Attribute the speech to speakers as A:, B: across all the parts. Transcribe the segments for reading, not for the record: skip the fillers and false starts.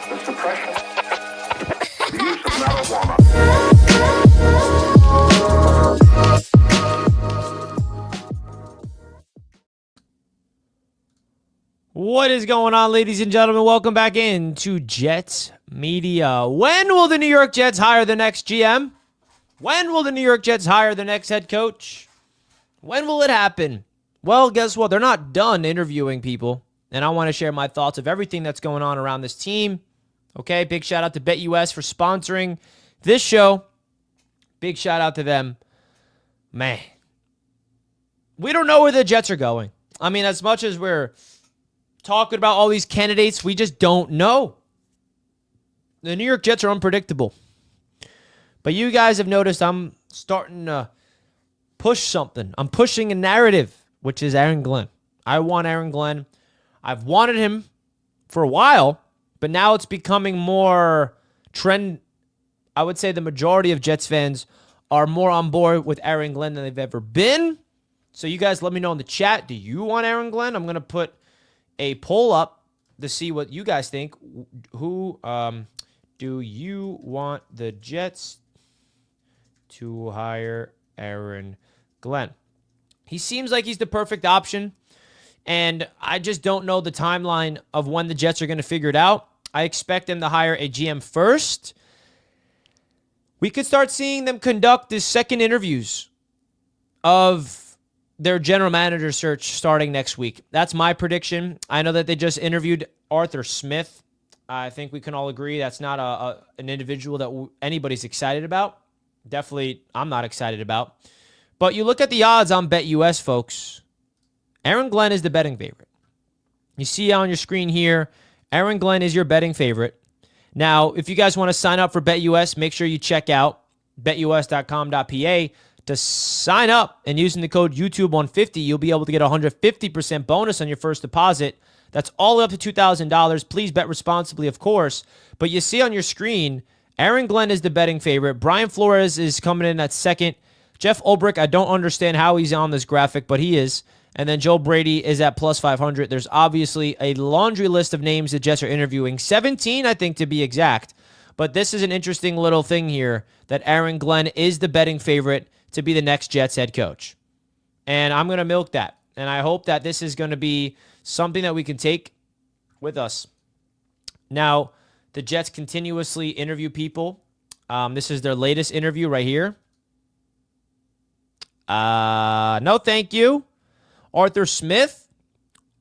A: The suppression, the use of marijuana.
B: What is going on, ladies and gentlemen? Welcome back into Jets Media. When will the New York Jets hire the next GM? When will the New York Jets hire the next head coach? When will it happen? Well, guess what? They're not done interviewing people, and I want to share my thoughts of everything that's going on around this team. Okay, big shout out to BetUS for sponsoring this show. Big shout out to them. Man, we don't know where the Jets are going. I mean, as much as we're talking about all these candidates, we just don't know. The New York Jets are unpredictable. But you guys have noticed I'm starting to push something. I'm pushing a narrative, which is Aaron Glenn. I want Aaron Glenn. I've wanted him for a while, but now it's becoming more trend. I would say the majority of Jets fans are more on board with Aaron Glenn than they've ever been. So you guys let me know in the chat. Do you want Aaron Glenn? I'm going to put a poll up to see what you guys think. Who do you want the Jets to hire Aaron Glenn? He seems like he's the perfect option, and I just don't know the timeline of when the Jets are going to figure it out. I expect them to hire a GM first. We could start seeing them conduct the second interviews of their general manager search starting next week. That's my prediction. I know that they just interviewed Arthur Smith. I think we can all agree that's not an individual that anybody's excited about. Definitely, I'm not excited about. But you look at the odds on BetUS, folks. Aaron Glenn is the betting favorite. You see on your screen here, Aaron Glenn is your betting favorite. Now, if you guys want to sign up for BetUS, make sure you check out betus.com.pa to sign up, and using the code YouTube150, you'll be able to get a 150% bonus on your first deposit. That's all up to $2,000. Please bet responsibly, of course. But you see on your screen, Aaron Glenn is the betting favorite. Brian Flores is coming in at second. Jeff Ulbrich, I don't understand how he's on this graphic, but he is. And then Joe Brady is at plus 500. There's obviously a laundry list of names the Jets are interviewing. 17, I think, to be exact. But this is an interesting little thing here that Aaron Glenn is the betting favorite to be the next Jets head coach. And I'm going to milk that. And I hope that this is going to be something that we can take with us. Now, the Jets continuously interview people. This is their latest interview right here. No, thank you. Arthur Smith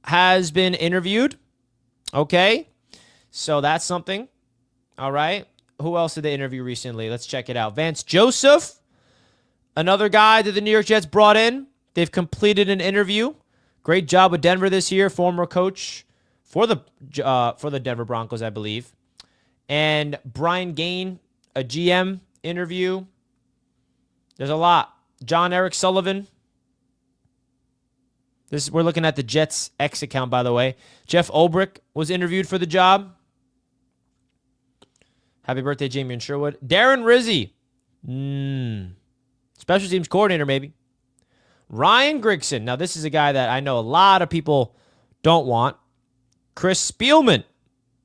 B: has been interviewed. Okay. So that's something. All right. Who else did they interview recently? Let's check it out. Vance Joseph, another guy that the New York Jets brought in. They've completed an interview. Great job with Denver this year. Former coach for the Denver Broncos, I believe. And Brian Gain, a GM interview. There's a lot. John Eric Sullivan. We're looking at the Jets X account, by the way. Jeff Ulbrich was interviewed for the job. Happy birthday, Jamie and Sherwood. Darren Rizzi. Special teams coordinator, maybe. Ryan Grigson. Now, this is a guy that I know a lot of people don't want. Chris Spielman.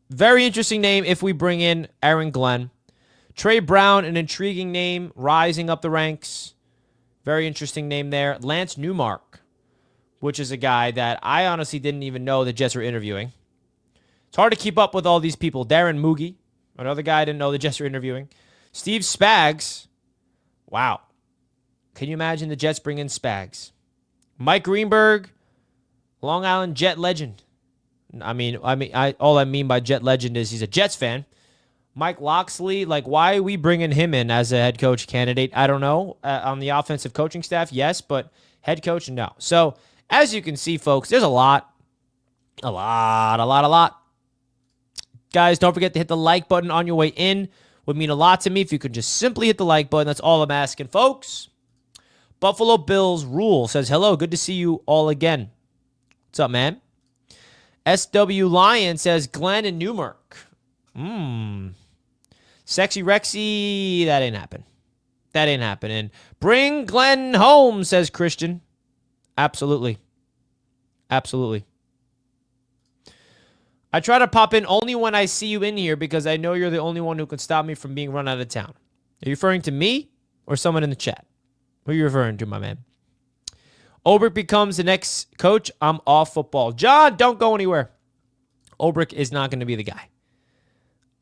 B: Very interesting name if we bring in Aaron Glenn. Trey Brown, an intriguing name, rising up the ranks. Very interesting name there. Lance Newmark, which is a guy that I honestly didn't even know the Jets were interviewing. It's hard to keep up with all these people. Darren Moogie, another guy I didn't know the Jets were interviewing. Steve Spags. Wow. Can you imagine the Jets bring in Spags? Mike Greenberg, Long Island Jet legend. All I mean by Jet legend is he's a Jets fan. Mike Loxley, why are we bringing him in as a head coach candidate? I don't know. On the offensive coaching staff, yes, but head coach, no. So, as you can see, folks, there's a lot. Guys, don't forget to hit the like button on your way in. Would mean a lot to me if you could just simply hit the like button. That's all I'm asking, folks. Buffalo Bills Rule says, hello, good to see you all again. What's up, man? SW Lion says, Glenn and Newmark. Sexy Rexy, that ain't happen. That ain't happening. Bring Glenn home, says Christian. Absolutely. Absolutely. I try to pop in only when I see you in here because I know you're the only one who can stop me from being run out of town. Are you referring to me or someone in the chat? Who are you referring to, my man? Ulbrich becomes the next coach. I'm off football. John, don't go anywhere. Ulbrich is not going to be the guy.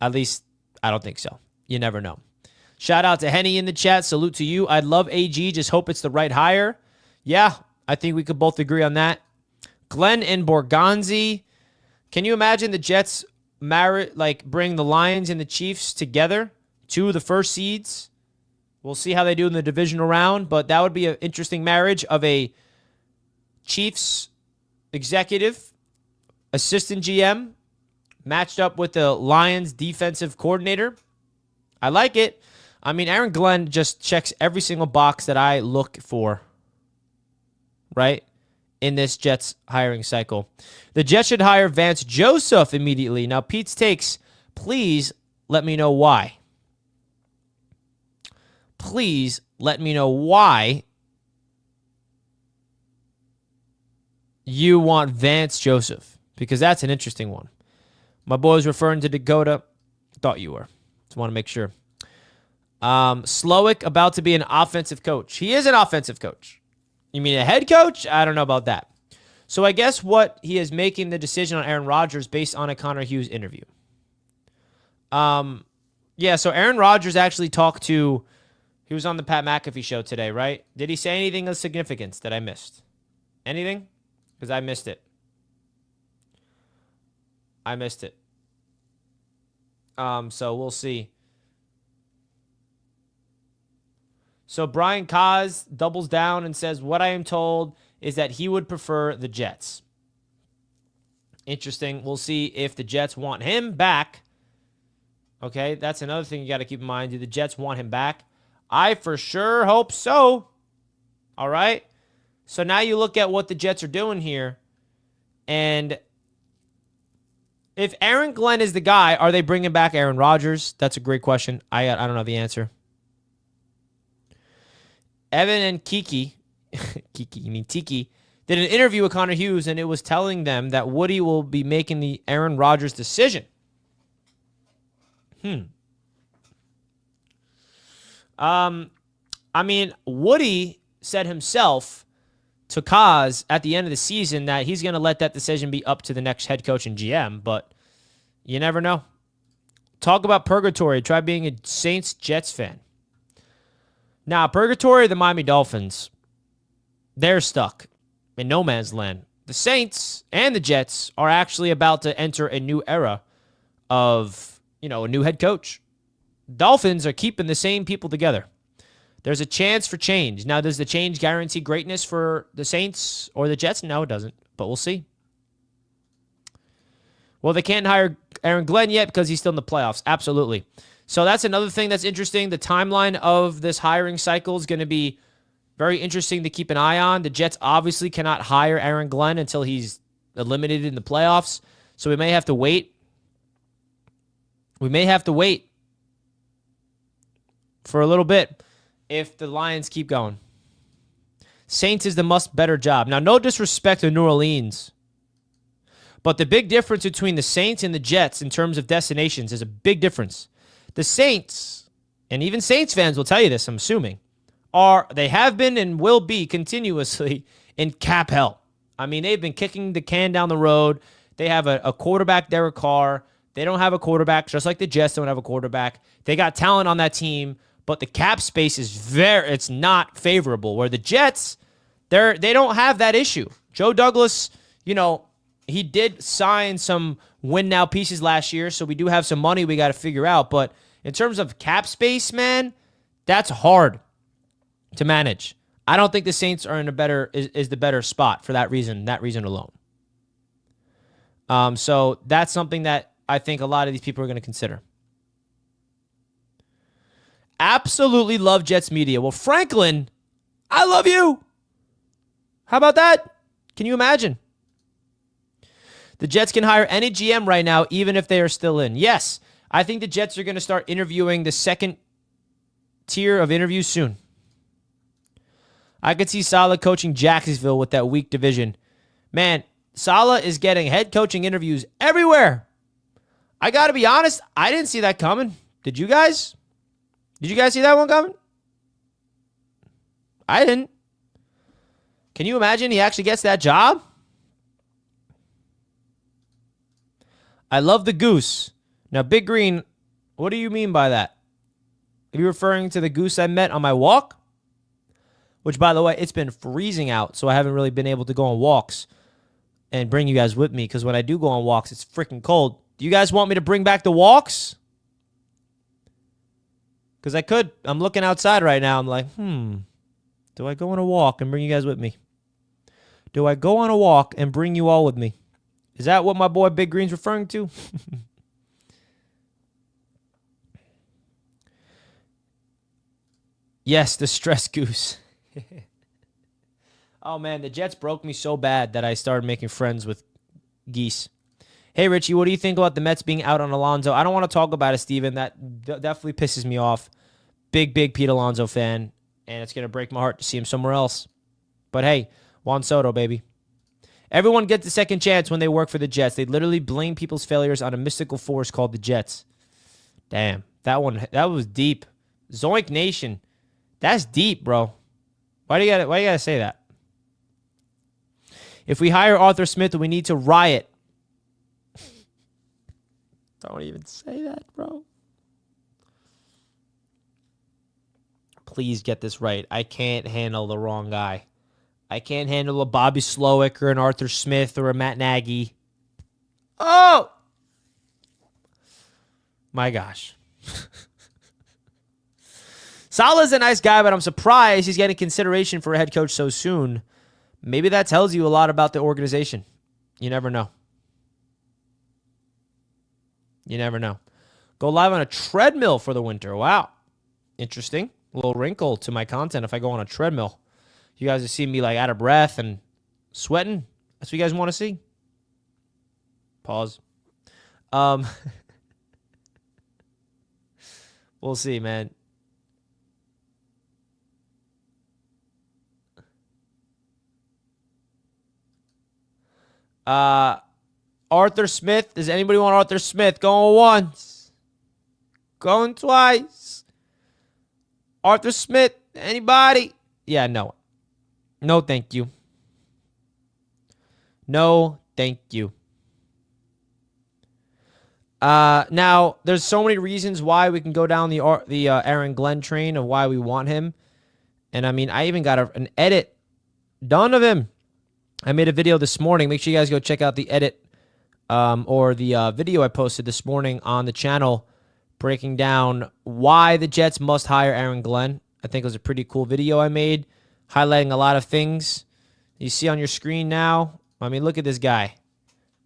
B: At least, I don't think so. You never know. Shout out to Henny in the chat. Salute to you. I'd love AG. Just hope it's the right hire. Yeah, I think we could both agree on that. Glenn and Borgonzi. Can you imagine the Jets bring the Lions and the Chiefs together? 2 of the first seeds. We'll see how they do in the divisional round, but that would be an interesting marriage of a Chiefs executive, assistant GM, matched up with the Lions defensive coordinator. I like it. I mean, Aaron Glenn just checks every single box that I look for, right, in this Jets hiring cycle. The Jets should hire Vance Joseph immediately. Now, Pete's takes, please let me know why. Please let me know why you want Vance Joseph, because that's an interesting one. My boy's referring to Dakota. Thought you were. Just want to make sure. Slowick about to be an offensive coach. He is an offensive coach. You mean a head coach? I don't know about that. So I guess what he is making the decision on Aaron Rodgers based on a Connor Hughes interview. Yeah, so Aaron Rodgers actually talked to, he was on the Pat McAfee show today, right? Did he say anything of significance that I missed? Anything? Because I missed it. I missed it. So we'll see. So Brian Kaz doubles down and says, what I am told is that he would prefer the Jets. Interesting. We'll see if the Jets want him back. Okay, that's another thing you got to keep in mind. Do the Jets want him back? I for sure hope so. All right. So now you look at what the Jets are doing here. And if Aaron Glenn is the guy, are they bringing back Aaron Rodgers? That's a great question. I don't know the answer. Evan and Tiki did an interview with Connor Hughes, and it was telling them that Woody will be making the Aaron Rodgers decision. I mean, Woody said himself to Kaz at the end of the season that he's going to let that decision be up to the next head coach and GM, but you never know. Talk about purgatory. Try being a Saints-Jets fan. Now, purgatory, the Miami Dolphins, they're stuck in no man's land. The Saints and the Jets are actually about to enter a new era of, a new head coach. Dolphins are keeping the same people together. There's a chance for change. Now, does the change guarantee greatness for the Saints or the Jets? No, it doesn't, but we'll see. Well, they can't hire Aaron Glenn yet because he's still in the playoffs. Absolutely. So that's another thing that's interesting. The timeline of this hiring cycle is going to be very interesting to keep an eye on. The Jets obviously cannot hire Aaron Glenn until he's eliminated in the playoffs. So we may have to wait. We may have to wait for a little bit if the Lions keep going. Saints is the much better job. Now, no disrespect to New Orleans, but the big difference between the Saints and the Jets in terms of destinations is a big difference. The Saints, and even Saints fans will tell you this, I'm assuming, they have been and will be continuously in cap hell. I mean, they've been kicking the can down the road. They have a quarterback, Derek Carr. They don't have a quarterback, just like the Jets don't have a quarterback. They got talent on that team, but the cap space is it's not favorable. Where the Jets, they don't have that issue. Joe Douglas, he did sign some win now pieces last year, so we do have some money we got to figure out. But in terms of cap space, man, that's hard to manage. I don't think the Saints are in is the better spot for that reason alone. So that's something that I think a lot of these people are going to consider. Absolutely love Jets media. Well, Franklin, I love you. How about that? Can you imagine? The Jets can hire any GM right now, even if they are still in. Yes, I think the Jets are going to start interviewing the second tier of interviews soon. I could see Saleh coaching Jacksonville with that weak division. Man, Saleh is getting head coaching interviews everywhere. I got to be honest, I didn't see that coming. Did you guys? Did you guys see that one coming? I didn't. Can you imagine he actually gets that job? I love the goose. Now, Big Green, what do you mean by that? Are you referring to the goose I met on my walk? Which, by the way, it's been freezing out, so I haven't really been able to go on walks and bring you guys with me, because when I do go on walks, it's freaking cold. Do you guys want me to bring back the walks? Because I could. I'm looking outside right now. I'm like, do I go on a walk and bring you guys with me? Do I go on a walk and bring you all with me? Is that what my boy Big Green's referring to? Yes, the stress goose. Oh, man, the Jets broke me so bad that I started making friends with geese. Hey, Richie, what do you think about the Mets being out on Alonso? I don't want to talk about it, Steven. That definitely pisses me off. Big Pete Alonso fan, and it's going to break my heart to see him somewhere else. But hey, Juan Soto, baby. Everyone gets a second chance when they work for the Jets. They literally blame people's failures on a mystical force called the Jets. Damn, that was deep. Zoink Nation. That's deep, bro. Why do you gotta say that? If we hire Arthur Smith, we need to riot. Don't even say that, bro. Please get this right. I can't handle the wrong guy. I can't handle a Bobby Slowick or an Arthur Smith or a Matt Nagy. Oh! My gosh. Saleh's a nice guy, but I'm surprised he's getting consideration for a head coach so soon. Maybe that tells you a lot about the organization. You never know. You never know. Go live on a treadmill for the winter. Wow. Interesting. A little wrinkle to my content if I go on a treadmill. You guys are seeing me like out of breath and sweating. That's what you guys want to see. Pause. We'll see, man. Arthur Smith. Does anybody want Arthur Smith? Going once. Going twice. Arthur Smith. Anybody? Yeah, no. No, thank you. No, thank you. Now, there's so many reasons why we can go down the Aaron Glenn train of why we want him. And, I mean, I even got an edit done of him. I made a video this morning. Make sure you guys go check out the edit or the video I posted this morning on the channel breaking down why the Jets must hire Aaron Glenn. I think it was a pretty cool video I made highlighting a lot of things you see on your screen now. I mean, look at this guy.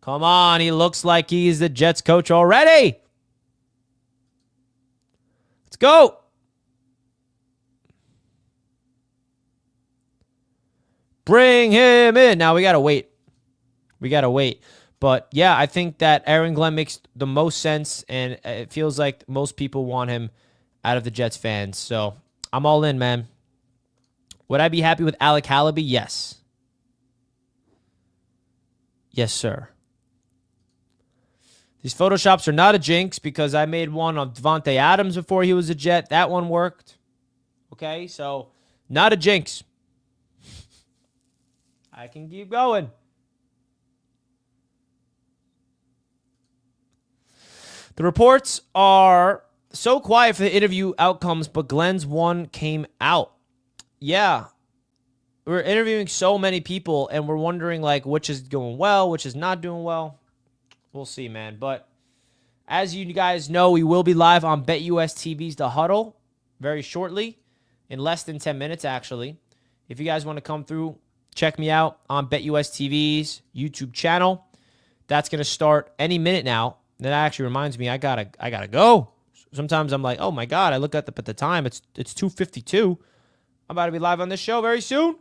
B: Come on, he looks like he's the Jets coach already. Let's go. Bring him in. Now we got to wait. But, yeah, I think that Aaron Glenn makes the most sense, and it feels like most people want him out of the Jets fans. So I'm all in, man. Would I be happy with Alec Hallaby? Yes. Yes, sir. These Photoshops are not a jinx because I made one on Devontae Adams before he was a Jet. That one worked. Okay, so not a jinx. I can keep going. The reports are so quiet for the interview outcomes, but Glenn's one came out. Yeah. We're interviewing so many people, and we're wondering, like, which is going well, which is not doing well. We'll see, man. But as you guys know, we will be live on BetUS TV's The Huddle very shortly, in less than 10 minutes, actually. If you guys want to come through, check me out on BetUS TV's YouTube channel. That's going to start any minute now. That actually reminds me, I gotta go. Sometimes I'm like, oh my god, I look at the time, it's 2:52. I'm about to be live on this show very soon.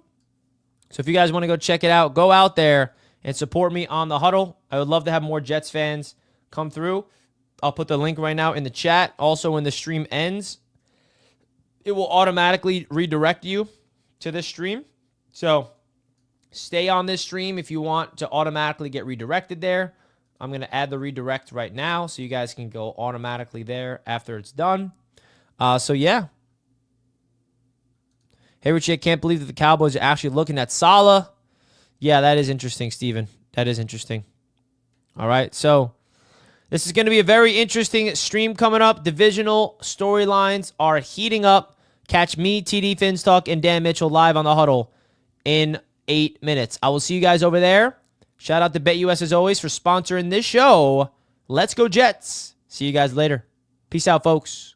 B: So if you guys want to go check it out, go out there and support me on the huddle. I would love to have more Jets fans come through. I'll put the link right now in the chat. Also, when the stream ends, it will automatically redirect you to this stream. So stay on this stream if you want to automatically get redirected there. I'm going to add the redirect right now so you guys can go automatically there after it's done. So, yeah. Hey, Richie, I can't believe that the Cowboys are actually looking at Saleh. Yeah, that is interesting, Steven. That is interesting. All right, so this is going to be a very interesting stream coming up. Divisional storylines are heating up. Catch me, TD Finstock, and Dan Mitchell live on the huddle in 8 minutes. I will see you guys over there. Shout out to BetUS as always for sponsoring this show. Let's go Jets. See you guys later. Peace out, folks.